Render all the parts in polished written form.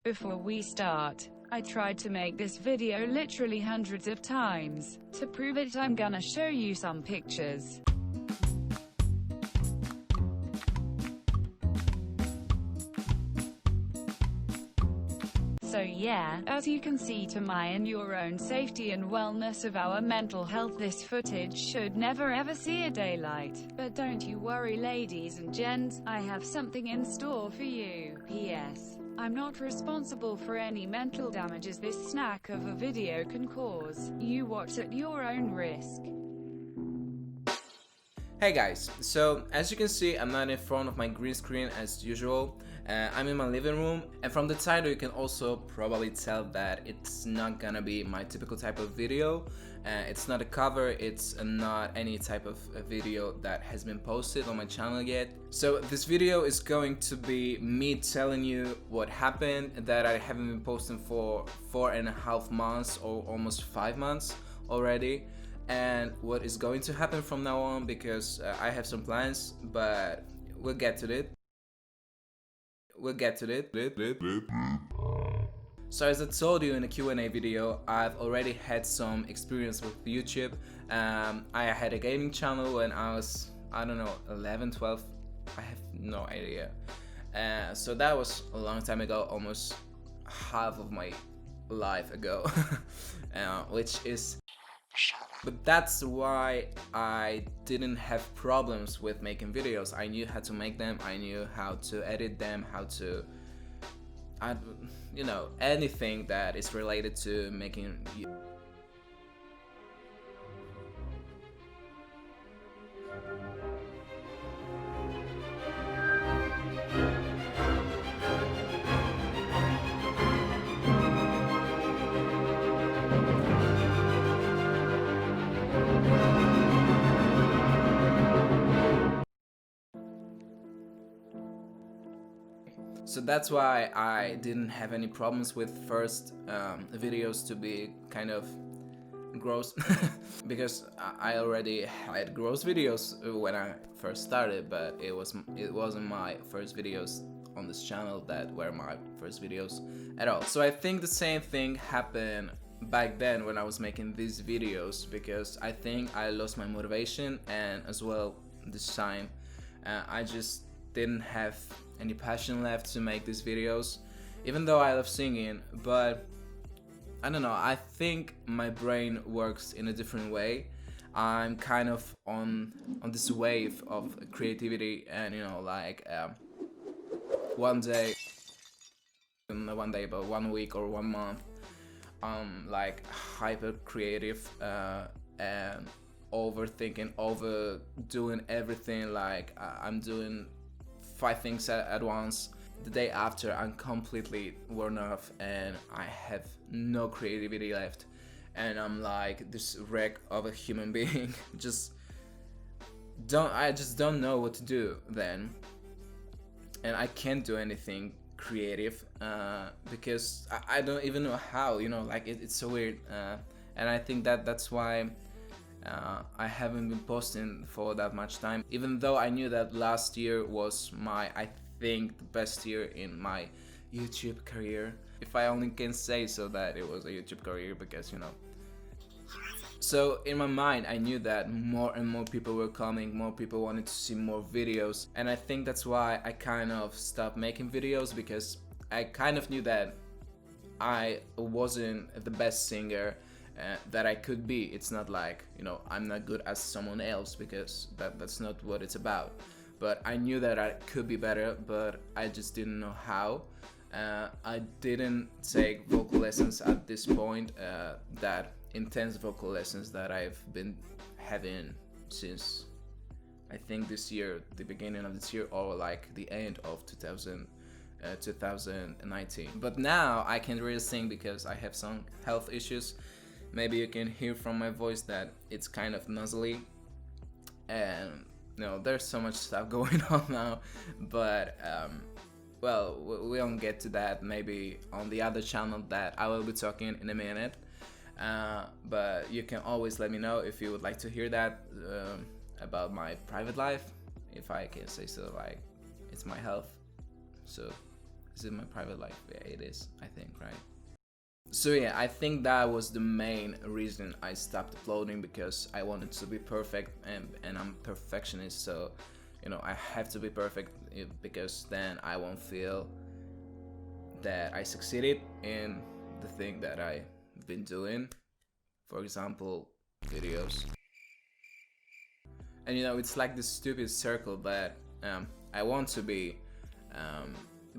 Before we start, I tried to make this video literally hundreds of times. To prove it, I'm gonna show you some pictures. So yeah, as you can see, to my and your own safety and wellness of our mental health, this footage should never ever see a daylight. But don't you worry, ladies and gents, I have something in store for you. P.S. I'm not responsible for any mental damages this snack of a video can cause. You watch at your own risk. Hey guys, so as you can see, I'm not in front of my green screen as usual. I'm in my living room, and from the title you can also probably tell that it's not gonna be my typical type of video. It's not a cover, it's not any type of video that has been posted on my channel yet. So this video is going to be me telling you what happened that I haven't been posting for 4.5 months or almost 5 months already, and what is going to happen from now on, because I have some plans, but we'll get to it. So as I told you in the Q&A video, I've already had some experience with YouTube. I had a gaming channel when I was, I don't know, 11, 12, I have no idea. So that was a long time ago, almost half of my life ago, which is... But that's why I didn't have problems with making videos. I knew how to make them, I knew how to edit them, how to, you know, anything that is related to making. So that's why I didn't have any problems with first videos to be kind of gross because I already had gross videos when I first started, but it wasn't my first videos on this channel that were my first videos at all. So I think the same thing happened back then when I was making these videos, because I think I lost my motivation, and as well this time I just didn't have any passion left to make these videos, even though I love singing. But I don't know, I think my brain works in a different way. I'm kind of on this wave of creativity, and you know, like one day, but 1 week or 1 month, like hyper creative and overthinking, overdoing everything. Like I'm doing 5 things at once. The day after, I'm completely worn off and I have no creativity left, and I'm like this wreck of a human being. I just don't know what to do then, and I can't do anything creative because I don't even know how, you know, like it's so weird, and I think that's why I haven't been posting for that much time, even though I knew that last year was I think the best year in my YouTube career, if I only can say so that it was a YouTube career, because you know. So in my mind I knew that more and more people were coming, more people wanted to see more videos, and I think that's why I kind of stopped making videos, because I kind of knew that I wasn't the best singer that I could be. It's not like, you know, I'm not good as someone else, because that's not what it's about. But I knew that I could be better, but I just didn't know how. I didn't take vocal lessons at this point, that intense vocal lessons that I've been having since I think this year, the beginning of this year, or like the end of 2019. But now I can really sing because I have some health issues. Maybe you can hear from my voice that it's kind of nasally, and you know, there's so much stuff going on now, but well, we won't get to that, maybe on the other channel that I will be talking in a minute. But you can always let me know if you would like to hear that about my private life, if I can say so. Like, it's my health, so Is it my private life? Yeah, it is, I think, right? So yeah, I think that was the main reason I stopped uploading, because I wanted to be perfect, and I'm perfectionist, so you know, I have to be perfect, because then I won't feel that I succeeded in the thing that I've been doing. For example, videos. And you know, it's like this stupid circle that I want to be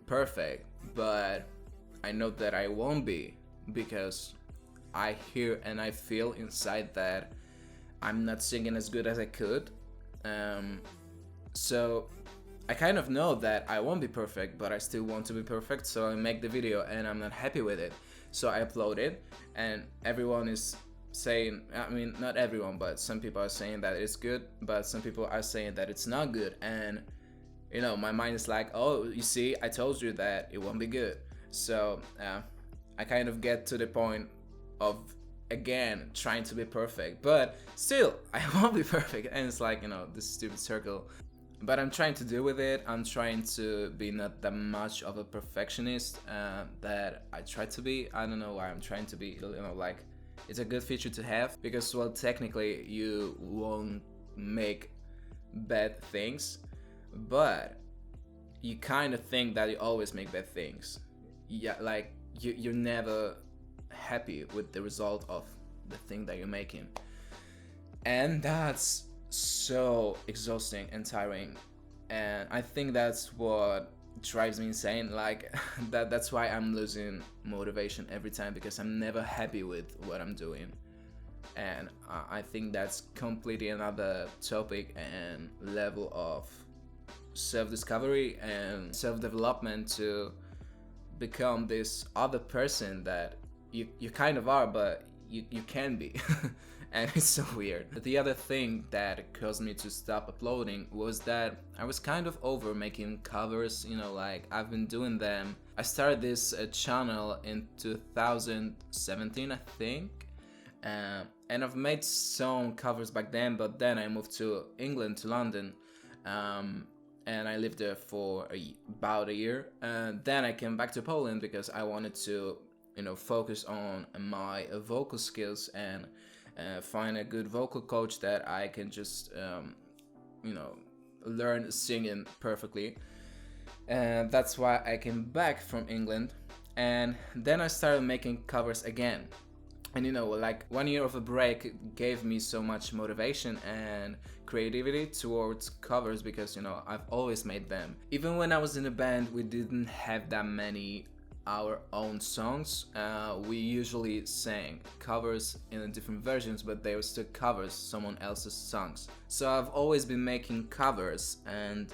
perfect, but I know that I won't be, because I hear and I feel inside that I'm not singing as good as I could. So I kind of know that I won't be perfect, but I still want to be perfect, so I make the video and I'm not happy with it. So I upload it, and everyone is saying, I mean, not everyone, but some people are saying that it's good, but some people are saying that it's not good. And you know, my mind is like, oh, you see, I told you that it won't be good. So I kind of get to the point of, again, trying to be perfect, but still I won't be perfect. And it's like, you know, this stupid circle. But I'm trying to deal with it. I'm trying to be not that much of a perfectionist that I try to be. I don't know why I'm trying to be, you know, like, it's a good feature to have, because, well, technically you won't make bad things, but you kind of think that you always make bad things. Yeah, like you're never happy with the result of the thing that you're making, and that's so exhausting and tiring. And I think that's what drives me insane. Like that's why I'm losing motivation every time, because I'm never happy with what I'm doing. And I think that's completely another topic and level of self-discovery and self-development, to become this other person that you kind of are, but you can be. And it's so weird. The other thing that caused me to stop uploading was that I was kind of over making covers, you know, like I've been doing them. I started this channel in 2017, I think, and I've made some covers back then, but then I moved to England, to London, and I lived there for about a year. And then I came back to Poland because I wanted to, you know, focus on my vocal skills and find a good vocal coach that I can just, you know, learn singing perfectly. And that's why I came back from England. And then I started making covers again. And you know, like 1 year of a break gave me so much motivation and creativity towards covers, because you know, I've always made them. Even when I was in a band, we didn't have that many our own songs. We usually sang covers in different versions, but they were still covers, someone else's songs. So I've always been making covers, and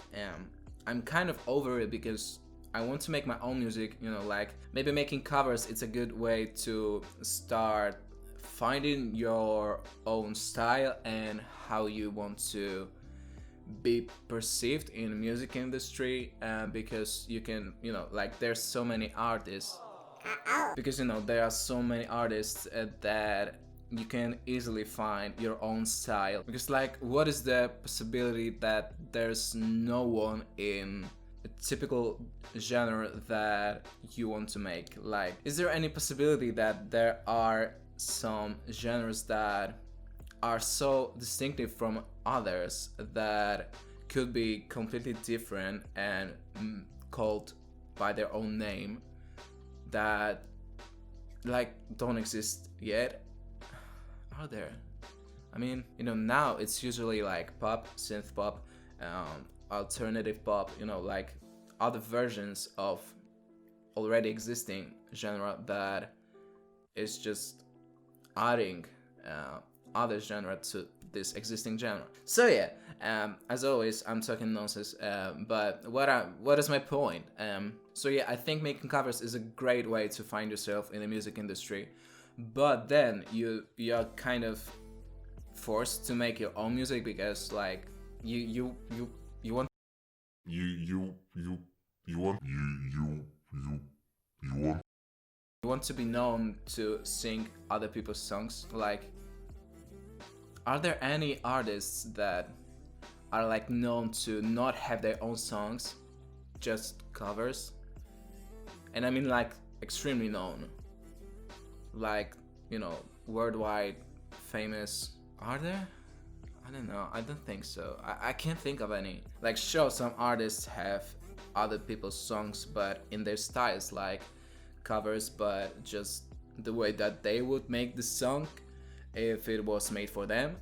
I'm kind of over it, because I want to make my own music, you know, like maybe making covers, it's a good way to start finding your own style and how you want to be perceived in the music industry, because you can, you know, like there's so many artists, because you know, there are so many artists that you can easily find your own style. Because like, what is the possibility that there's no one in a typical genre that you want to make? Like, is there any possibility that there are some genres that are so distinctive from others that could be completely different and called by their own name, that like don't exist yet? Are there? I mean, you know, now it's usually like pop, synth pop, alternative pop, you know, like other versions of already existing genre that is just adding other genre to this existing genre. So yeah, as always, I'm talking nonsense, but what is my point? So yeah, I think making covers is a great way to find yourself in the music industry, but then you're kind of forced to make your own music, because like you want you want to be known to sing other people's songs. Like, are there any artists that are like known to not have their own songs, just covers? and I mean like extremely known, like, you know, worldwide famous. Are there? I don't know, I don't think so. I can't think of any. Like, sure, some artists have other people's songs but in their styles, like covers, but just the way that they would make the song if it was made for them.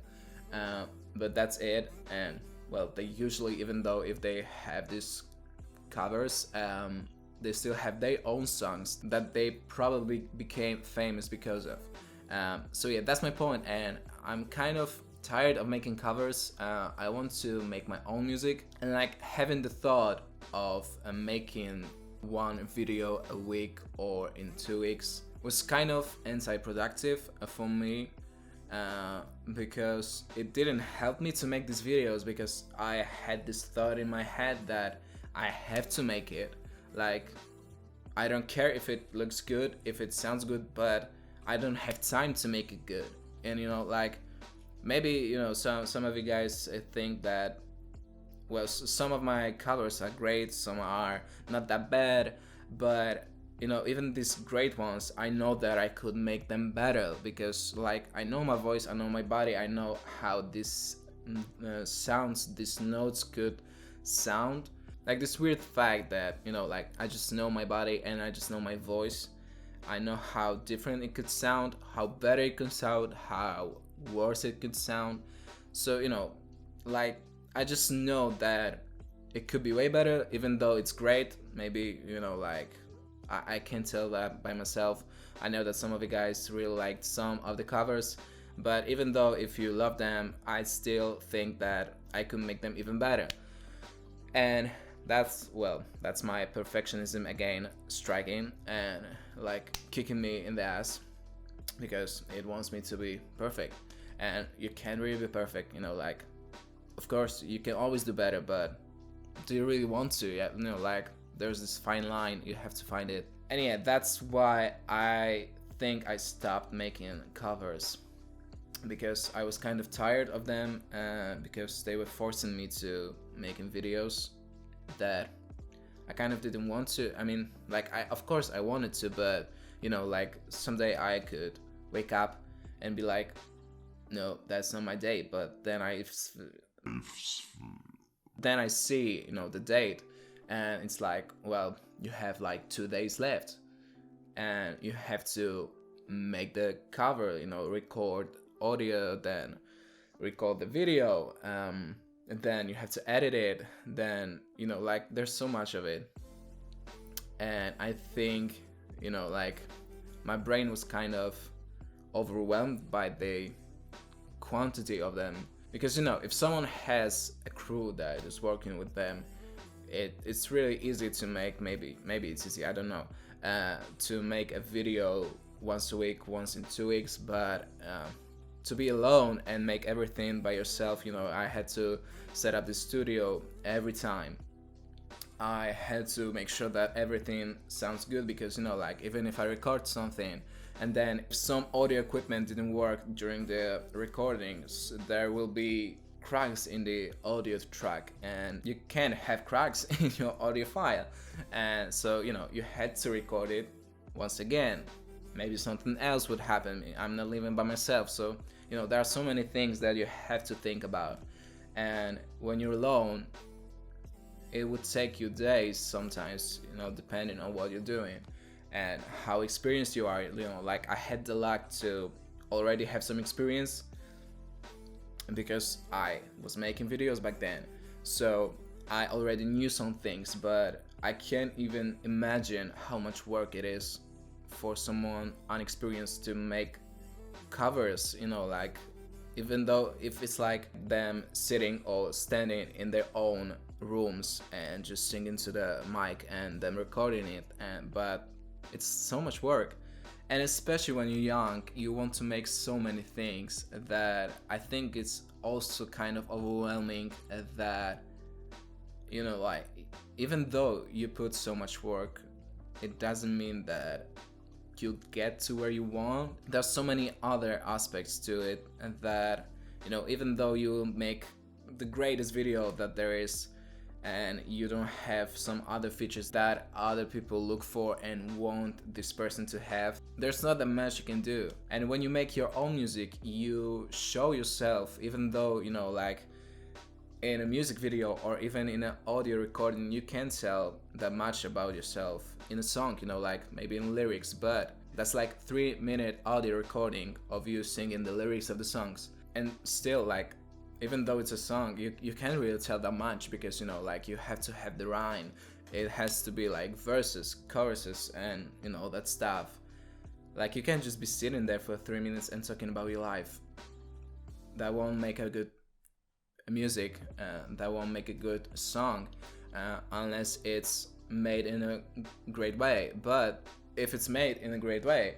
But that's it. And well, they usually, even though if they have these covers, they still have their own songs that they probably became famous because of. So yeah, that's my point, and I'm kind of tired of making covers. I want to make my own music, and like having the thought of making one video a week or in 2 weeks was kind of anti-productive for me, because it didn't help me to make these videos, because I had this thought in my head that I have to make it. Like, I don't care if it looks good, if it sounds good, but I don't have time to make it good. And you know, like, maybe, you know, some of you guys think that, well, some of my covers are great, some are not that bad, but you know, even these great ones, I know that I could make them better, because like, I know my voice, I know my body, I know how this sounds, these notes could sound. Like this weird fact that, you know, like, I just know my body and I just know my voice. I know how different it could sound, how better it could sound, how worse it could sound. So, you know, like, I just know that it could be way better, even though it's great. Maybe, you know, like, I can't tell that by myself. I know that some of you guys really liked some of the covers, but even though if you love them, I still think that I could make them even better. And that's, well, that's my perfectionism again striking and like kicking me in the ass, because it wants me to be perfect, and you can't really be perfect, you know. Like, of course you can always do better, but do you really want to? Yeah, you know, like, there's this fine line, you have to find it. And yeah, that's why I think I stopped making covers, because I was kind of tired of them, because they were forcing me to making videos that I kind of didn't want to. I mean, like, of course I wanted to, but you know, like, someday I could wake up and be like, no, that's not my day. But then I see, you know, the date, and it's like, well, you have like 2 days left, and you have to make the cover, you know, record audio, then record the video, and then you have to edit it, then, you know, like, there's so much of it. And I think, you know, like, my brain was kind of overwhelmed by the quantity of them, because, you know, if someone has a crew that is working with them, it's really easy to make, maybe it's easy, I don't know, to make a video once a week, once in 2 weeks, but to be alone and make everything by yourself, you know, I had to set up the studio every time. I had to make sure that everything sounds good, because, you know, like, even if I record something and then if some audio equipment didn't work during the recordings, there will be cracks in the audio track, and you can't have cracks in your audio file. And so, you know, you had to record it once again. Maybe something else would happen. I'm not living by myself, so, you know, there are so many things that you have to think about. And when you're alone, it would take you days sometimes, you know, depending on what you're doing and how experienced you are. You know, like, I had the luck to already have some experience because I was making videos back then, so I already knew some things, but I can't even imagine how much work it is for someone unexperienced to make covers, you know, like, even though if it's like them sitting or standing in their own rooms and just singing to the mic and them recording it, but it's so much work. And especially when you're young, you want to make so many things that I think it's also kind of overwhelming, that, you know, like, even though you put so much work, it doesn't mean that you get to where you want. There's so many other aspects to it, and that, you know, even though you make the greatest video that there is, and you don't have some other features that other people look for and want this person to have, there's not that much you can do. And when you make your own music, you show yourself, even though, you know, like in a music video or even in an audio recording, you can't tell that much about yourself. In a song, you know, like maybe in lyrics, but that's like 3-minute audio recording of you singing the lyrics of the songs. And still, like, even though it's a song, you can't really tell that much, because, you know, like, you have to have the rhyme. It has to be like verses, choruses, and, you know, that stuff. Like, you can't just be sitting there for 3 minutes and talking about your life. That won't make a good music, that won't make a good song, unless it's made in a great way. But if it's made in a great way,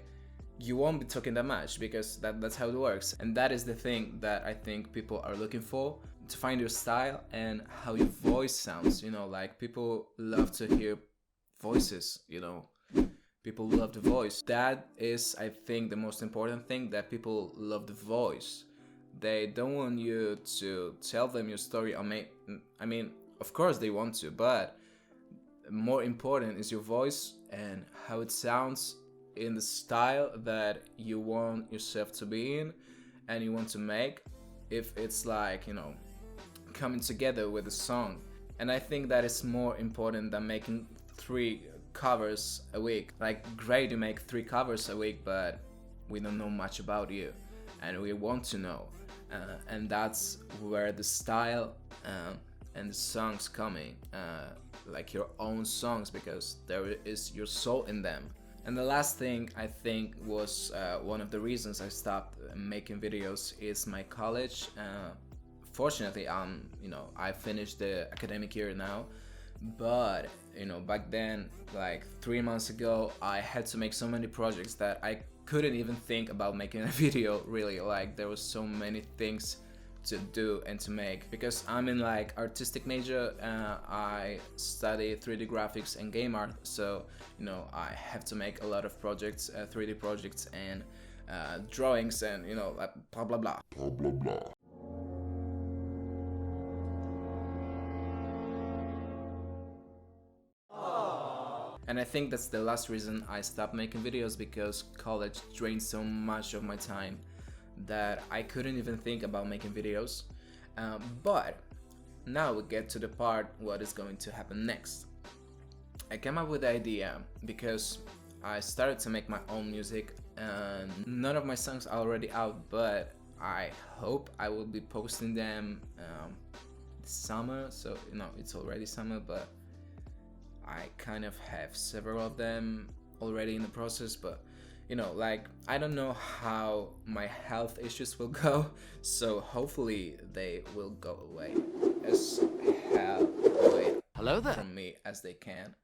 you won't be talking that much, because that's how it works. And that is the thing that I think people are looking for, to find your style and how your voice sounds. You know, like, people love to hear voices, you know, people love the voice. That is, I think, the most important thing, that people love the voice. They don't want you to tell them your story. I mean, of course they want to, but more important is your voice and how it sounds in the style that you want yourself to be in and you want to make, if it's like, you know, coming together with a song. And I think that is more important than making 3 covers a week. Like, great, you make 3 covers a week, but we don't know much about you, and we want to know. And that's where the style and the songs coming, like your own songs, because there is your soul in them. And the last thing I think was one of the reasons I stopped making videos is my college. Fortunately, you know, I finished the academic year now, but, you know, back then, like 3 months ago, I had to make so many projects that I couldn't even think about making a video, really. Like, there was so many things to do and to make, because I'm in like artistic major. I study 3D graphics and game art, so, you know, I have to make a lot of projects, 3D projects and drawings, and, you know, like, blah blah blah. Blah blah blah. And I think that's the last reason I stopped making videos, because college drained so much of my time that I couldn't even think about making videos. But now we get to the part what is going to happen next. I came up with the idea because I started to make my own music, and none of my songs are already out, but I hope I will be posting them this summer. So, you know, it's already summer, but I kind of have several of them already in the process. But, you know, like, I don't know how my health issues will go, so hopefully they will go away as from me as they can.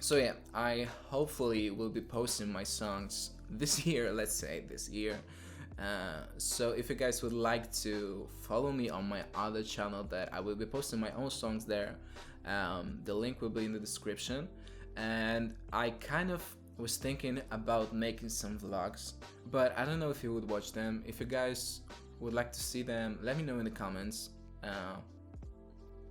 So yeah, I hopefully will be posting my songs this year, let's say this year. So if you guys would like to follow me on my other channel, that I will be posting my own songs there, the link will be in the description. And I kind of was thinking about making some vlogs, but I don't know if you would watch them. If you guys would like to see them, let me know in the comments.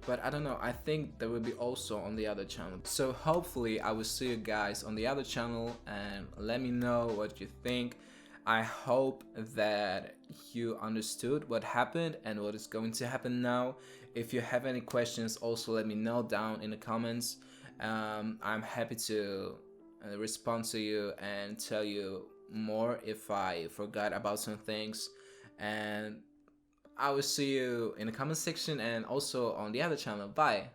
But I don't know, I think they will be also on the other channel. So hopefully I will see you guys on the other channel, and let me know what you think. I hope that you understood what happened and what is going to happen now. If you have any questions, also let me know down in the comments. I'm happy to respond to you and tell you more if I forgot about some things. And I will see you in the comment section and also on the other channel. Bye!